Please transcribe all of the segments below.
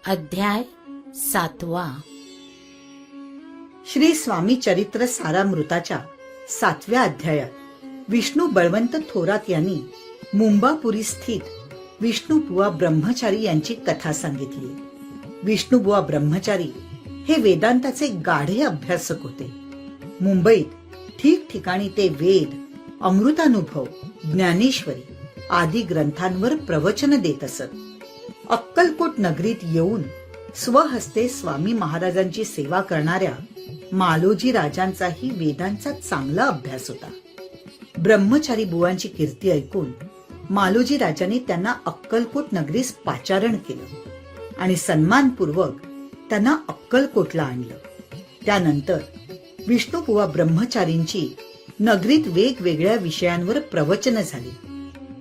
अध्याय 7. श्री स्वामी चरित्र सारामृताच्या 7व्या अध्यायात विष्णू बळवंत थोरात यांनी मुंबापुरी स्थित विष्णुबुवा ब्रह्मचारी यांची कथा सांगितली. विष्णुबुवा ब्रह्मचारी हे वेदांताचे गाढे अभ्यासक होते. मुंबईत ठिकठिकाणी ते वेद, अमृतानुभव, ज्ञानेश्वरी आदी ग्रंथांवर प्रवचन देत असत. अक्कलकोट नगरीत येऊन स्वहस्ते स्वामी महाराजांची सेवा करणाऱ्या मालोजी राजांचाही वेदांचा चांगला अभ्यास होता. ब्रह्मचारी बुवांची कीर्ती ऐकून मालोजी राजांनी त्यांना अक्कलकोट नगरीस पाचारण केलं आणि सन्मानपूर्वक त्यांना अक्कलकोटला आणलं. त्यानंतर विष्णुबुवा ब्रह्मचारींची नगरीत वेगवेगळ्या विषयांवर प्रवचन झाली.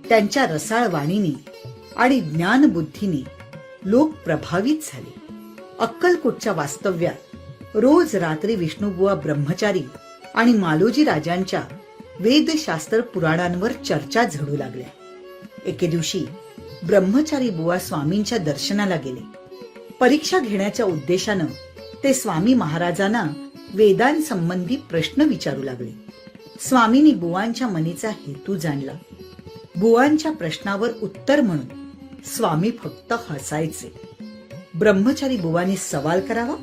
त्यांच्या रसाळ वाणीने आणि ज्ञानबुद्धीने लोक प्रभावित झाले. अक्कलकोटच्या वास्तव्यात रोज रात्री विष्णुबुवा ब्रह्मचारी आणि मालोजी राजांच्या वेदशास्त्र पुराणांवर चर्चा झडू लागल्या. एके दिवशी ब्रह्मचारी बुवा स्वामींच्या दर्शनाला गेले. परीक्षा घेण्याच्या उद्देशानं ते स्वामी महाराजांना वेदांसंबंधी प्रश्न विचारू लागले. स्वामींनी बुवांच्या मनीचा हेतू जाणला. बुवांच्या प्रश्नावर उत्तर म्हणून स्वामी फक्त हसायचे. ब्रह्मचारी बुवांनी सवाल करावा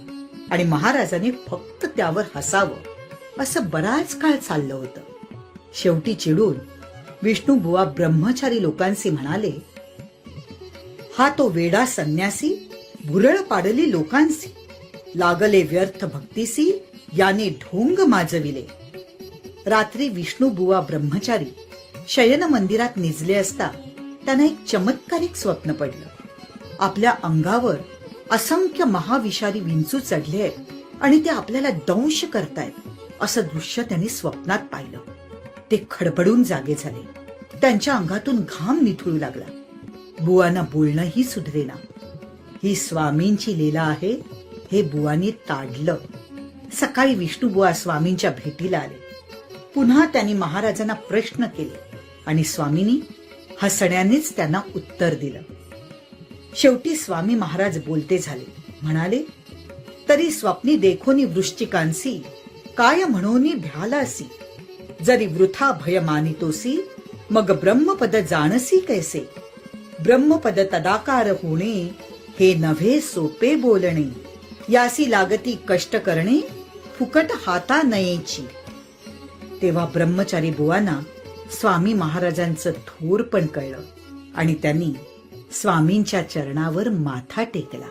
आणि महाराजांनी फक्त त्यावर हसावं असं बराच काळ चाललं होतं. शेवटी चिडून विष्णुबुवा ब्रह्मचारी लोकांशी म्हणाले, हा तो वेडा संन्यासी भुरळ पाडली लोकांसी, लागले व्यर्थ भक्तीसी याने ढोंग माजविले. रात्री विष्णुबुवा ब्रह्मचारी शयन मंदिरात निजले असता त्यांना एक चमत्कारिक स्वप्न पडलं. आपल्या अंगावर असंख्य महाविषारी विंचू चढले आणि ते आपल्याला दंश करतायत असं दृश्य त्यांनी स्वप्नात पाहिलं. ते खडबडून जागे झाले. त्यांच्या अंगातून घाम निथळू लागला. बुवांना बोलणंही सुधरेना. ही स्वामींची लीला आहे हे बुवांनी ताडलं. सकाळी विष्णुबुवा स्वामींच्या भेटीला आले. पुन्हा त्यांनी महाराजांना प्रश्न केले आणि स्वामींनी हसण्यानेच त्यांना उत्तर दिलं. शेवटी स्वामी महाराज बोलते झाले. म्हणाले, तरी स्वप्नी देखोनी वृश्चिकांसी काय म्हणोनी भ्यालासी, जरी वृथा भय मानितोसी मग ब्रह्मपद जाणसी कैसे. ब्रह्मपद तदाकार होणे हे नव्हे सोपे बोलणे, यासी लागती कष्ट करणे फुकट हाता नयेची. तेव्हा ब्रह्मचारी बुवांना स्वामी महाराजांचं थोर पण कळलं आणि त्यांनी स्वामींच्या चरणावर माथा टेकला.